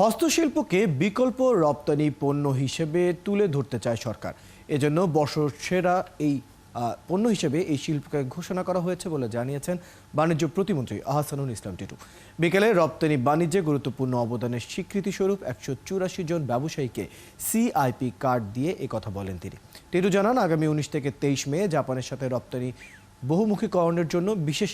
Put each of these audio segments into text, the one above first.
হস্তশিল্পকে বিকল্প রপ্তানি পণ্য হিসেবে তুলে ধরতে চায় সরকার। এজন্য বর্ষসেরা এই পণ্য হিসেবে এই শিল্পকে ঘোষণা করা হয়েছে বলে জানিয়েছেন বাণিজ্য প্রতিমন্ত্রী আহসানুল ইসলাম টিটু। বিকেলে রপ্তানি বাণিজ্যে গুরুত্বপূর্ণ অবদানের স্বীকৃতি স্বরূপ 184 জন ব্যবসায়ীকে সিআইপি কার্ড দিয়ে একথা বলেন তিনি। টিটু জানান, আগামী 19 থেকে 23 মে জাপানের সাথে রপ্তানি বহুমুখীকরণের জন্য বিশেষ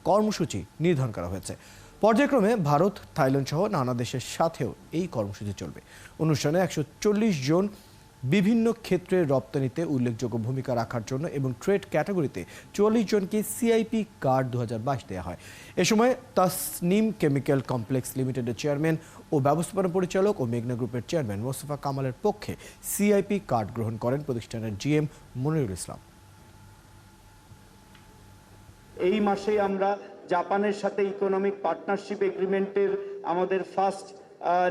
কর্মসূচি নির্ধারণ করা হয়েছে। পর্যায়ক্রমে ভারত, থাইল্যান্ড সহ নানা দেশের সাথেও এই কর্মসূচি চলবে। অনুষ্ঠানে 140 জন বিভিন্ন ক্ষেত্রে রপ্তানিতে উল্লেখযোগ্য ভূমিকা রাখার জন্য এবং ট্রেড ক্যাটাগরিতে 44 জনকে সিআইপি কার্ড 2022 দেওয়া হয়। এ সময় তাসনিম কেমিক্যাল কমপ্লেক্স লিমিটেডের চেয়ারম্যান ও ব্যবস্থাপনা পরিচালক ও মেঘনা গ্রুপের চেয়ারম্যান মোস্তফা কামালের পক্ষে সিআইপি কার্ড গ্রহণ করেন প্রতিষ্ঠানের জিএম মনিরুল ইসলাম। এই মাসে আমরা জাপানের সাথে ইকোনমিক পার্টনারশিপ এগ্রিমেন্টের আমাদের ফার্স্ট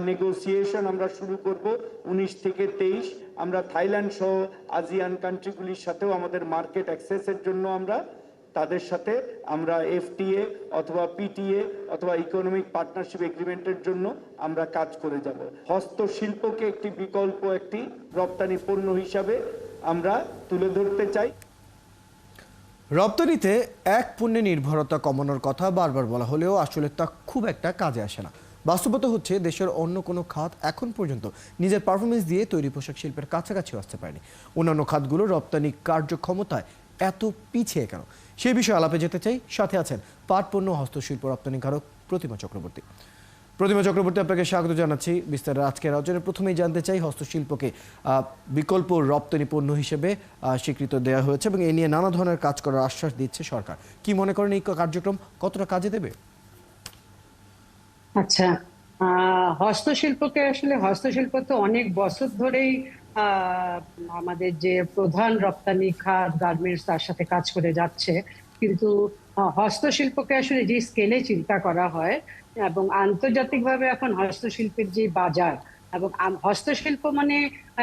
নেগোসিয়েশন আমরা শুরু করব 19 থেকে 23। আমরা থাইল্যান্ড সহ আসিয়ান কান্ট্রিগুলির সাথেও আমাদের মার্কেট অ্যাক্সেসের জন্য আমরা তাদের সাথে আমরা এফটিএ অথবা পিটিএ অথবা ইকোনমিক পার্টনারশিপ এগ্রিমেন্টের জন্য আমরা কাজ করে যাব। হস্তশিল্পকে একটি বিকল্প একটি রপ্তানি পণ্য হিসাবে আমরা তুলে ধরতে চাই। রপ্তানিতে এক পণ্যে নির্ভরতা কমানোর কথা বারবার বলা হলেও আসলে তা খুব একটা কাজে আসে না। বাস্তবতা হচ্ছে, দেশের অন্য কোনো খাত এখন পর্যন্ত নিজের পারফরমেন্স দিয়ে তৈরি পোশাক শিল্পের কাছাকাছি আসতে পারেনি। অন্যান্য খাতগুলো রপ্তানি কার্যক্ষমতায় এত পিছিয়ে কেন, সেই বিষয়ে আলাপে যেতে চাই। সাথে আছেন পাট পণ্য হস্তশিল্প রপ্তানিকারক প্রতিমা চক্রবর্তী। আপনাকে স্বাগত জানাচ্ছি বিস্তারিত আজকের আলোচনায়। প্রথমেই জানতে চাই, হস্তশিল্পকে বিকল্প রপ্তানি পণ্য হিসেবে স্বীকৃত দেওয়া হয়েছে এবং এ নিয়ে নানা ধরনের কাজ করার আশ্বাস দিচ্ছে সরকার। কি মনে করেন, এই কার্যক্রম কতটা কাজে দেবে? আচ্ছা, হস্তশিল্প তো অনেক বছর ধরেই আমাদের যে প্রধান রপ্তানি খাত গার্মেন্টস তার সাথে কাজ করে যাচ্ছে। কিন্তু হস্তশিল্পকে আসলে যে স্কেলে চিন্তা করা হয় এবং আন্তর্জাতিকভাবে এখন হস্তশিল্পের যে বাজার এবং হস্তশিল্প মানে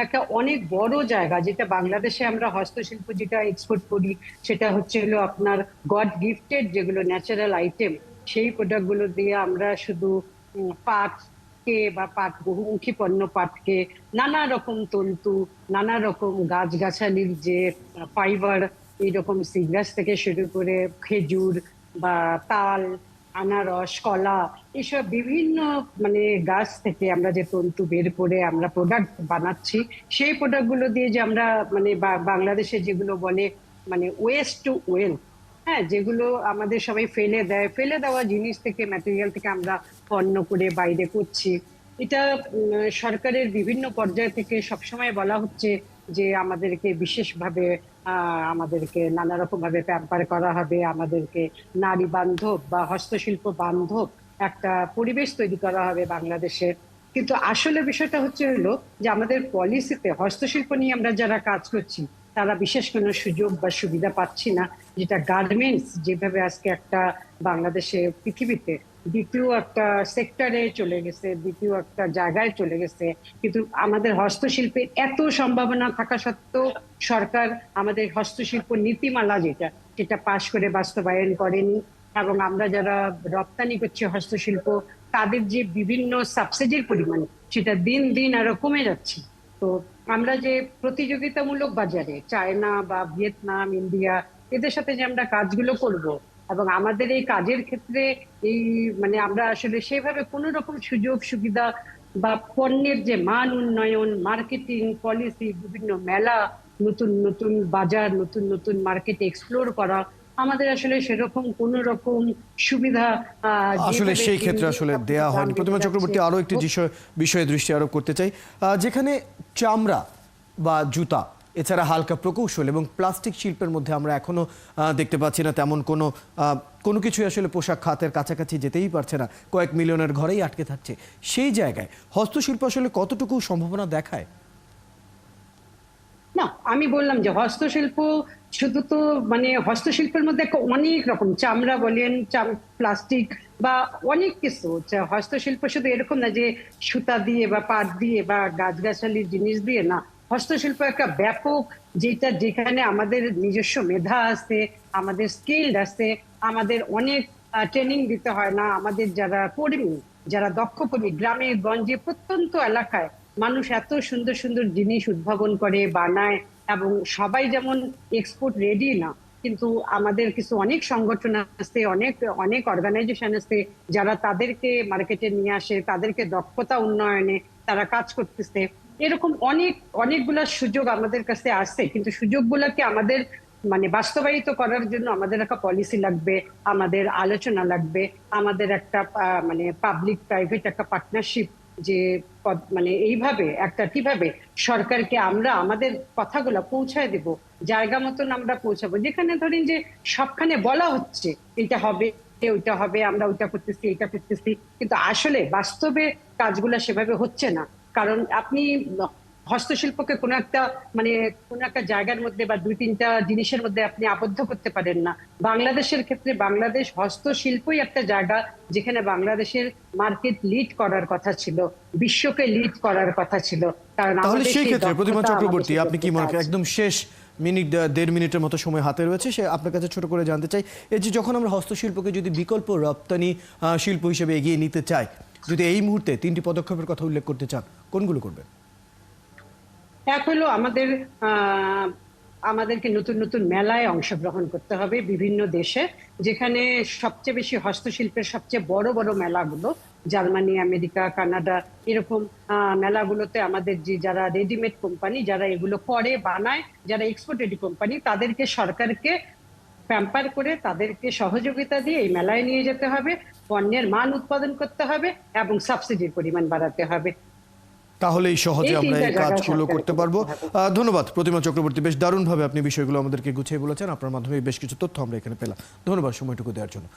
একটা অনেক বড় জায়গা, যেটা বাংলাদেশে আমরা হস্তশিল্প যেটা এক্সপোর্ট করি সেটা হচ্ছে হলো আপনার গড গিফটেড যেগুলো ন্যাচারাল আইটেম, সেই প্রোডাক্টগুলো দিয়ে আমরা শুধু পাটকে বা পাট বহুমুখী পণ্য পাটকে নানা রকম তন্তু, নানা রকম গাছগাছালির যে ফাইবার, এইরকম সিগাস থেকে শুরু করে খেজুর বা তাল, আনারস, কলা, এইসব বিভিন্ন গাছ থেকে আমরা যে তন্তু বের করে আমরা প্রোডাক্ট বানাচ্ছি, সেই প্রোডাক্টগুলো দিয়ে যে আমরা বাংলাদেশে যেগুলো বলে ওয়েস্ট টু ওয়েলথ, হ্যাঁ, যেগুলো আমাদের সবাই ফেলে দেওয়া জিনিস থেকে, ম্যাটেরিয়াল থেকে আমরা পণ্য করে বাইরে করছি। এটা সরকারের বিভিন্ন পর্যায় থেকে সবসময় বলা হচ্ছে যে আমাদেরকে বিশেষভাবে আমাদেরকে নানা রকম ভাবে প্যাম্পার করা হবে, আমাদেরকে নারী বান্ধব বা হস্তশিল্প বান্ধব একটা পরিবেশ তৈরি করা হবে বাংলাদেশের। কিন্তু আসলে বিষয়টা হচ্ছে হলো যে আমাদের পলিসিতে হস্তশিল্প নিয়ে আমরা যারা কাজ করছি তারা বিশেষ কোনো সুযোগ বা সুবিধা পাচ্ছি না, যেটা গার্মেন্টস যেভাবে আজকে একটা বাংলাদেশে পৃথিবীতে দ্বিতীয় একটা সেক্টরে চলে গেছে, দ্বিতীয় একটা জায়গায় চলে গেছে। কিন্তু আমাদের হস্তশিল্পের এত সম্ভাবনা থাকা সত্ত্বেও সরকার আমাদের হস্তশিল্প নীতিমালা যেটা পাশ করে বাস্তবায়ন করেনি। এবং আমরা যারা রপ্তানি করছি হস্তশিল্প, তাদের যে বিভিন্ন সাবসিডির পরিমাণ সেটা দিন দিন আরো কমে যাচ্ছে। তো আমরা যে প্রতিযোগিতামূলক বাজারে চায়না বা ভিয়েতনাম, ইন্ডিয়া, এদের সাথে যে আমরা কাজগুলো করব এবং আমাদের এই কাজের ক্ষেত্রে এই আমরা আসলে সেভাবে কোনো রকম সুযোগ সুবিধা বা পণ্যের যে মান উন্নয়ন, মার্কেটিং পলিসি, বিভিন্ন মেলা, নতুন নতুন বাজার, নতুন নতুন মার্কেট এক্সপ্লোর করা, আমাদের আসলে সেরকম কোন রকম সুবিধা আসলে সেই ক্ষেত্রে আসলে দেয়া হয়নি। প্রতিমা চক্রবর্তী, আরো একটি বিষয়ে দৃষ্টি আরোপ করতে চাই। যেখানে চামড়া বা জুতা এছাড়া হালকা প্রকৌশল এবং প্লাস্টিক শিল্পের মধ্যে আমরা এখনো দেখতে পাচ্ছি না তেমন কোনো কিছুই আসলে পোশাক খাতের কাছাকাছি যেতেই পারছে না, কয়েক মিলিয়নের ঘরেই আটকে থাকছে। সেই জায়গায় হস্তশিল্প আসলে কতটুকু সম্ভাবনা দেখায়? না, আমি বললাম যে হস্তশিল্প শুধু তো হস্তশিল্পের মধ্যে অনেক রকম, চামড়া বলেন, প্লাস্টিক বা অনেক কিছু। হস্তশিল্প শুধু এরকম না যে সুতা দিয়ে বা পাট দিয়ে বা গাছগাছালির জিনিস দিয়ে, না, হস্তশিল্প একটা ব্যাপক, যেখানে আমাদের নিজস্ব মেধা আছে, আমাদের স্কিল আছে, আমাদের অনেক ট্রেনিং দিতে হয় না, আমাদের যারা কর্মী যারা দক্ষ কর্মী, গ্রামে গঞ্জে প্রত্যন্ত এলাকায় মানুষ এত সুন্দর সুন্দর জিনিস উদ্ভাবন করে, বানায়, এবং সবাই যেমন এক্সপোর্ট রেডি না, কিন্তু আমাদের কিছু অনেক সংগঠন আছে, অনেক অনেক অর্গানাইজেশন আছে যারা তাদেরকে মার্কেটে নিয়ে আসে, তাদেরকে দক্ষতা উন্নয়নে তারা কাজ করতেছে। এরকম অনেকগুলা সুযোগ আমাদের কাছে আসছে, কিন্তু সুযোগগুলোকে আমাদের মানে বাস্তবায়িত করার জন্য আমাদের একটা পলিসি লাগবে, আমাদের আলোচনা লাগবে, আমাদের একটা মানে পাবলিক প্রাইভেট একটা পার্টনারশিপ, যে মানে এইভাবে একটা কিভাবে সরকারকে আমরা আমাদের কথাগুলো পৌঁছায় দেব, জায়গা মতন আমরা পৌঁছাবো। যেখানে ধরেন যে সবখানে বলা হচ্ছে এটা হবে, ওইটা হবে, আমরা ওইটা করতেছি, এটা করতেছি, কিন্তু আসলে বাস্তবে কাজগুলো সেভাবে হচ্ছে না। কারণ আপনি হস্তশিল্পকে কোনো একটা জায়গার মধ্যে বা 2-3টা জিনিসের মধ্যে আপনি আবদ্ধ করতে পারেন না। বাংলাদেশের ক্ষেত্রে বাংলাদেশ হস্তশিল্পই একটা জায়গা যেখানে বাংলাদেশের মার্কেট লিড করার কথা ছিল, বিশ্বকে লিড করার কথা ছিল। কারণ তাহলে আমাদের সেই সেই ক্ষেত্রে প্রতিমা দক্ষতা, চক্রবর্তী আমাদের আপনি কি সেই মনে করেন, দক্ষতা একদম শেষ মিনিট 1.5 মিনিটের মতো সময় হাতে রয়েছে, সে আপনার কাছে ছোট করে জানতে চাই, এই যে যখন আমরা হস্তশিল্পকে যদি বিকল্প রপ্তানি শিল্প হিসেবে এগিয়ে নিতে চাই, যদি এই মুহূর্তে 3টি পদক্ষেপের কথা উল্লেখ করতে চান, কোনগুলো করবেন? এক হলো আমাদেরকে নতুন নতুন মেলায় অংশগ্রহণ করতে হবে বিভিন্ন দেশে, যেখানে সবচেয়ে বেশি হস্তশিল্পের সবচেয়ে বড় বড় মেলাগুলো জার্মানি, আমেরিকা, কানাডা, এরকম মেলাগুলোতে আমাদের যে যারা রেডিমেড কোম্পানি, যারা এগুলো করে বানায়, যারা এক্সপোর্ট রেডি কোম্পানি, তাদেরকে সরকারকে প্যাম্পার করে তাদেরকে সহযোগিতা দিয়ে এই মেলায় নিয়ে যেতে হবে, পণ্যের মান উৎপাদন করতে হবে এবং সাবসিডির পরিমাণ বাড়াতে হবে। তাহলেই সহজে এই আমরা এই 3টা জায়গায় কাজগুলো সরকারকে করতে পারবো। করতে হবে। ধন্যবাদ প্রতিমা চক্রবর্তী, বেশ দারুণভাবে আপনি বিষয়গুলো আমাদেরকে গুছিয়ে বলেছেন, আপনার মাধ্যমে বেশ কিছু তথ্য আমরা এখানে পেলাম। ধন্যবাদ সময়টুকু দেওয়ার জন্য।